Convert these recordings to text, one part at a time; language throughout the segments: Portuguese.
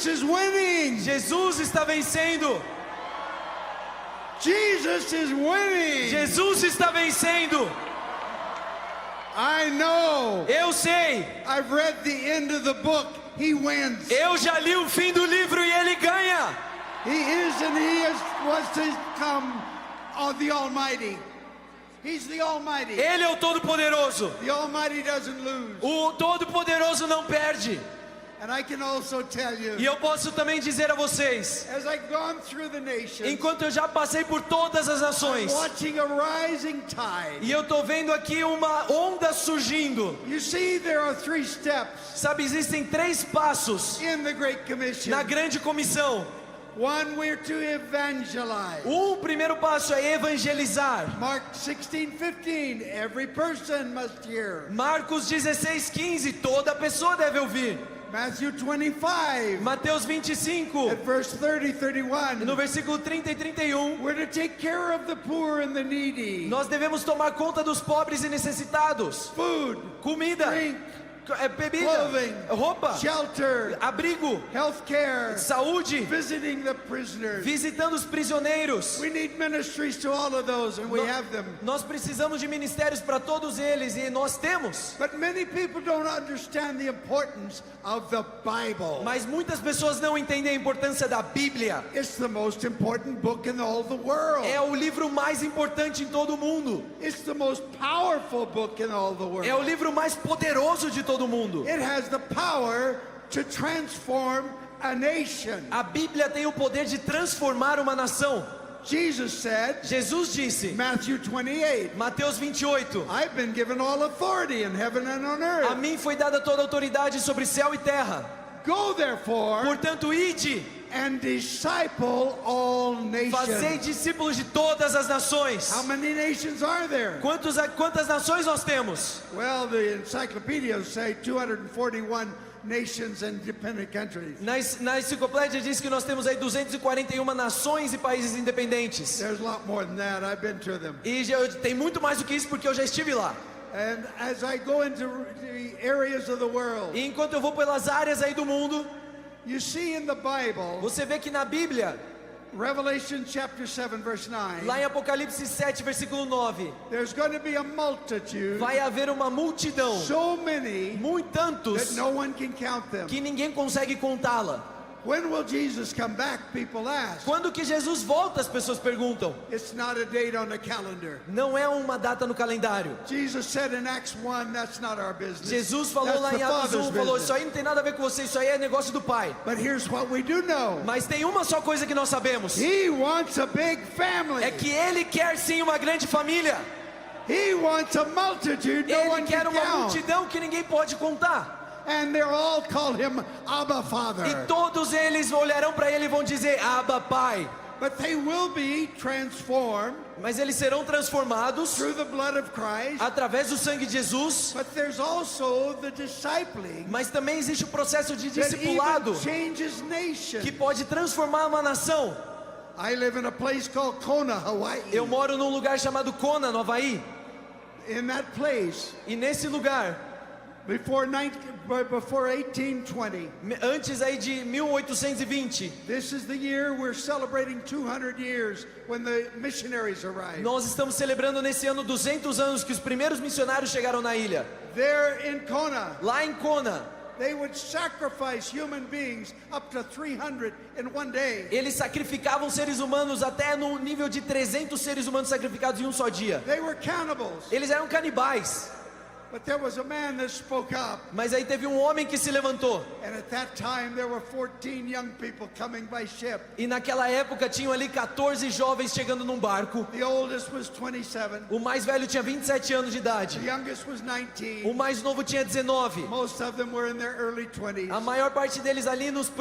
Jesus is winning. Jesus está vencendo. Jesus is winning. Jesus está vencendo. I know. Eu sei. I've read the end of the book. He wins. Eu já li o fim do livro e ele ganha. He is and he is, was to come of the Almighty. He's the Almighty. Ele é o Todo-Poderoso. The Almighty doesn't lose. O Todo-Poderoso não perde. And I can also tell you, E eu posso também dizer a vocês, as I've gone through the nations, enquanto eu já passei por todas as I'm nações, watching a rising tide. e eu estou vendo aqui uma onda surgindo. You see, there are 3 steps Sabe, existem 3 passos in the Great Commission. na grande comissão. One, we're to evangelize. O primeiro passo é evangelizar. Mark 16:15, every person must hear. Marcos 16:15, toda pessoa deve ouvir. Matthew 25, Mateus 25, at verse 30, 31. no versículo 30 e 31, We're to take care of the poor and the needy. nós devemos tomar conta dos pobres e necessitados. Food, Comida, drink, bebida, clothing, roupa, shelter, abrigo, health care, saúde, visiting the prisoners. visitando os prisioneiros. We need ministries to all of those, and we have them. Nós precisamos de ministérios para todos eles e nós temos. But many people don't understand the importance of the Bible. Mas muitas pessoas não entendem a importância da Bíblia. It's the most important book in all the world. É o livro mais importante em todo o mundo. It's the most powerful book in all the world. É o livro mais poderoso de todo o mundo. It has the power to transform a nation. A Bíblia tem o poder de transformar uma nação. Jesus said, Jesus disse, Matthew 28, Mateus 28, I've been given all authority in heaven and on earth. a mim foi dada toda a autoridade sobre céu e terra. Go therefore Portanto, ide, and disciple all fazei nations. discípulos de todas as nações. How many nations are there? Quantas nações nós temos? Well, the encyclopedias say 241 nations and independent countries. Na enciclopédia diz que nós temos aí 241 nações e países independentes. There's a lot more than that. I've been to them. E tem muito mais do que isso porque eu já estive lá. And as I go into the areas of the world, E enquanto eu vou pelas áreas aí do mundo, you see in the Bible, você vê que na Bíblia, Revelation chapter 7 verse 9, lá em Apocalipse 7, versículo 9, there's going to be a multitude, vai haver uma multidão, so many tantos, that no one can count them. que ninguém consegue contá-la. When will Jesus come back? People ask. Quando que Jesus volta, as pessoas perguntam. It's not a date on the calendar. Não é uma data no calendário. Jesus said in Acts 1, that's not our business. Jesus falou That's lá the em Atos Father's 1, falou, business. isso aí não tem nada a ver com você, isso aí é negócio do Pai. But here's what we do know. Mas tem uma só coisa que nós sabemos, He wants a big family. é que Ele quer sim uma grande família. He wants a multitude no Ele one quer can uma count. multidão que ninguém pode contar. And they'll all call him Abba E Father. todos eles olharão para Ele e vão dizer, Abba, Pai. But they will be transformed Mas eles serão transformados through the blood of Christ. através do sangue de Jesus. But there's also the discipling Mas também existe o processo de that discipulado even changes nations. que pode transformar uma nação. I live in a place called Kona, Hawaii. Eu moro num lugar chamado Kona, no Havaí. In that place, E nesse lugar, before 1820, antes aí de 1820, this is the year we're celebrating 200 years when the missionaries arrived. nós estamos celebrando nesse ano 200 anos que os primeiros missionários chegaram na ilha. There in Kona, Lá em Kona, they would sacrifice human beings up to 300 in one day. eles sacrificavam seres humanos até no nível de 300 seres humanos sacrificados em um só dia. They were cannibals. Eles eram canibais. But there was a man that spoke up. Mas aí teve um homem que se levantou. And at that time there were 14 young people coming by ship. E naquela época tinham ali 14 jovens chegando num barco. The oldest was 27. O mais velho tinha 27 anos de idade. The youngest was 19. O mais novo tinha 19. Most of them were in their early A 20s. maior parte deles ali nos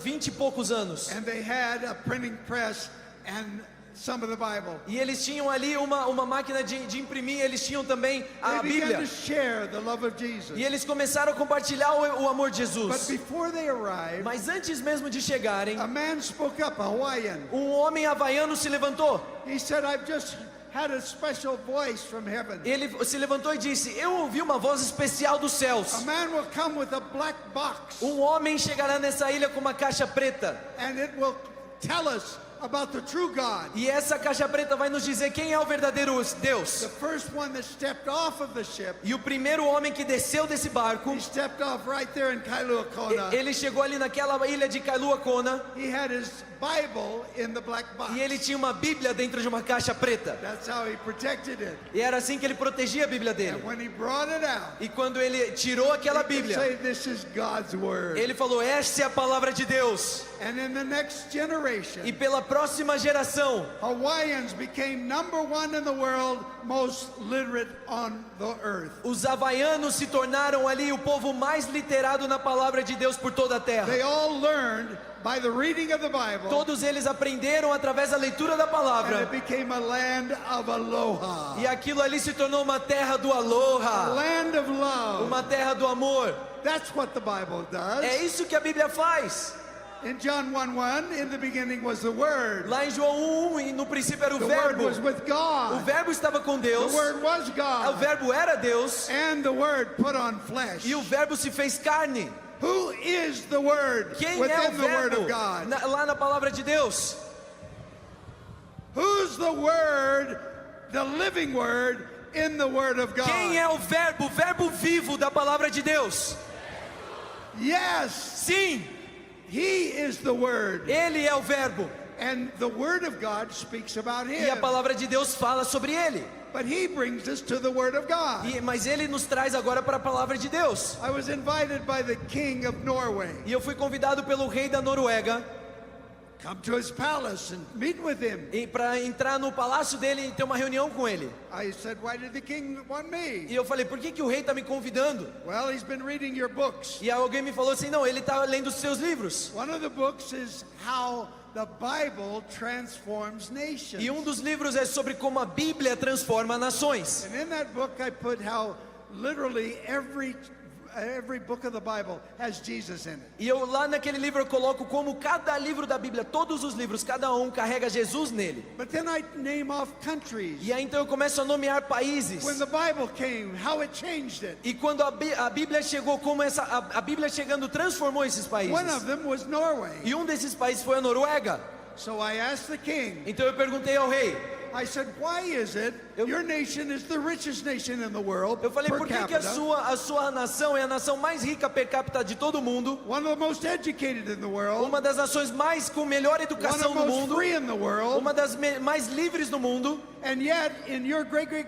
20 e poucos anos. And they had a printing press and some of the Bible. E eles tinham ali uma máquina de imprimir, eles tinham também a They began Bíblia. to share the love of Jesus. E eles começaram a compartilhar o amor de But Jesus. before they arrived, Mas antes mesmo de chegarem, a man spoke up, a Hawaiian. um homem havaiano se levantou. He said, I've just had a special voice from heaven. Ele se levantou e disse: eu ouvi uma voz especial dos A céus. man will come with a black box, Homem chegará nessa ilha com uma caixa preta. and it will tell us about the true God. E essa caixa preta vai nos dizer quem é o verdadeiro Deus. The first one that stepped off of the ship, E o primeiro homem que desceu desse barco, he stepped off right there in Kailua Kona. ele chegou ali naquela ilha de Kailua Kona He had his Bible in the black box. e ele tinha uma Bíblia dentro de uma caixa preta. That's how he protected it. E era assim que ele protegia a Bíblia dele. And when he brought it out, E quando ele tirou aquela he could Bíblia, say, "This is God's word." ele falou: essa é a palavra de Deus. And in the next generation, E pela próxima geração, Hawaiians became #1 in the world most literate on the earth. os havaianos se tornaram ali o povo mais literado na palavra de Deus por toda a terra. They all learned by the reading of the Bible, Todos eles aprenderam através da leitura da and palavra. it became a land of aloha, E aquilo ali se tornou uma terra do a aloha, land of love. uma terra do amor. That's what the Bible does. É isso que a Bíblia faz. In John 1:1, in the beginning was the Word. Lá em João 1, e no princípio era o The Word verbo. was with O God. verbo estava com The Deus. Word was O God. verbo era Deus. And the Word put on flesh. E o verbo se fez carne. Who is the Word Quem é o within the Word verbo of God? lá na palavra de Deus? Who's the Word, the living Word, in the Word of God? Quem é o verbo vivo da palavra de Deus? Yes, Sim, He is the Word. ele é o verbo. And the Word of God speaks about E a Him. palavra de Deus fala sobre ele. But He brings us to the Word of God. Mas ele nos traz agora para a palavra de Deus. I was invited by the King of Norway. E eu fui convidado pelo rei da Noruega Come to his palace and meet with him. para entrar no palácio dele e ter uma reunião com ele. I said, "Why did the king want me?" E eu falei: por que o rei está me convidando? Well, he's been reading your books. E alguém me falou assim: não, ele está lendo os seus livros. One of the books is how the Bible transforms nations. E dos livros é sobre como a Bíblia transforma nações. And in that book I put how literally every book of the Bible has Jesus in it. E lá naquele livro eu coloco como cada livro da Bíblia, todos os livros, cada um carrega Jesus nele. But then I name off countries. E aí então eu começo a nomear países. When the Bible came, how it changed it. E quando a Bíblia chegou, como a Bíblia chegando transformou esses países. One of them was Norway. E desses países foi a Noruega. So I asked the king, Então eu perguntei ao rei, I said, "Why is it your nation is the richest nation in the world eu falei, per por que capita? a sua nação é a nação mais rica per capita de todo mundo? One of the most educated in the world, Uma das nações com melhor one of educação the do most mundo, free in the world, uma das mais livres do mundo. and yet in your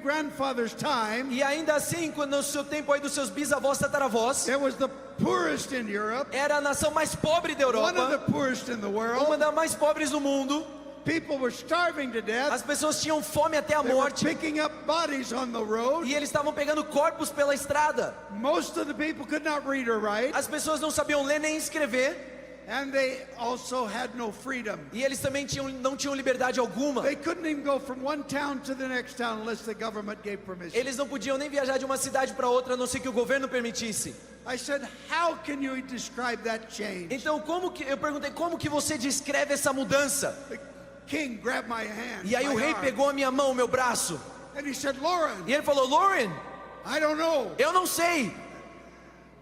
great-great-grandfather's time, E ainda assim, quando no seu tempo aí dos seus bisavós, tataravós, it was the poorest in Europe, era a nação mais pobre da one of the Europa, poorest in the uma world. das mais pobres do mundo. People were starving to death. As pessoas tinham fome até a They were morte. picking up bodies on the road. E eles estavam pegando corpos pela estrada. Most of the people could not read or write, As pessoas não sabiam ler nem escrever. and they also had no freedom. E eles também não tinham liberdade alguma. They couldn't even go from one town to the next town unless the government gave permission. Eles não podiam nem viajar de uma cidade para outra, a não ser que o governo permitisse. I said, "How can you describe that change?" Então, eu perguntei, como que você descreve essa mudança? The king grabbed my hand, E aí o my rei arm, pegou a minha mão, o meu braço. and he said, "Lauren, E ele falou: Lauren, I don't know." eu não sei.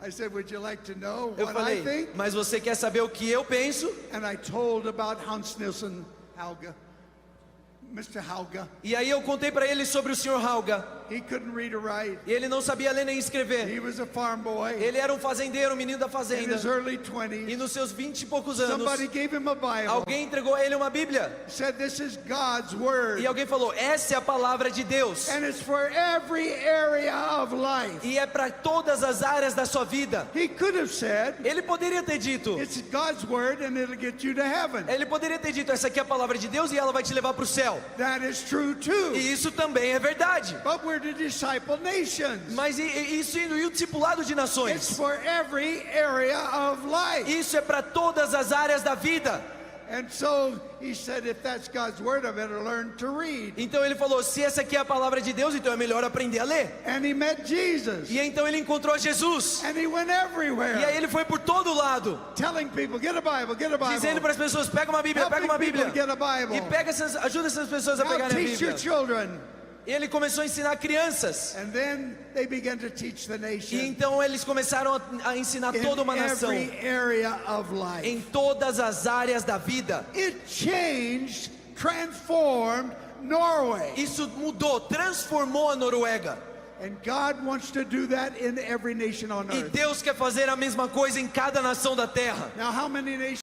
I said, "Would you like to know Eu what I falei, think?" mas você quer saber o que eu penso? And I told about Hans Nielsen Hauge, Mr. Hauge. E aí eu contei para ele sobre o Sr. Hauga. He couldn't read or write. E ele não sabia ler nem escrever. He was a farm boy Ele era um fazendeiro, um menino da in fazenda. his early E 20s. nos seus 20 e poucos anos, Somebody gave him a Bible. alguém entregou a ele uma Bíblia. Said, "This is God's word, E alguém falou: essa é a palavra de Deus. and it's for every area of life." E é para todas as áreas da sua vida. He could have said, Ele poderia ter dito. "It's God's word, and it'll get you to heaven." Ele poderia ter dito: essa aqui é a palavra de Deus e ela vai te levar para o céu. That is true too. E isso também é verdade. But we're to disciple nations. Mas isso e o discipulado de It's nações. for every area of life. Isso é para todas as áreas da vida. And so he said, if that's God's word, I better learn to read. Então ele falou: se essa aqui é a palavra de Deus, então é melhor aprender a ler. And he met Jesus. E então ele encontrou Jesus. And he went E aí everywhere, ele foi por todo lado, telling people, "Get a Bible, get a dizendo Bible." para as pessoas: pega uma Bíblia, pega Helping uma people Bíblia. to get a Bible. E ajuda essas pessoas a Now pegarem a teach your Bíblia. children E ele começou a ensinar crianças. And then they began to teach the E nation então eles começaram a ensinar toda uma in nação. every area of life. Em todas as áreas da vida. It changed, transformed Norway. Isso mudou, transformou a Noruega. And God wants to do that in every nation on E earth. Deus quer fazer a mesma coisa em cada nação da terra. Now, how many nations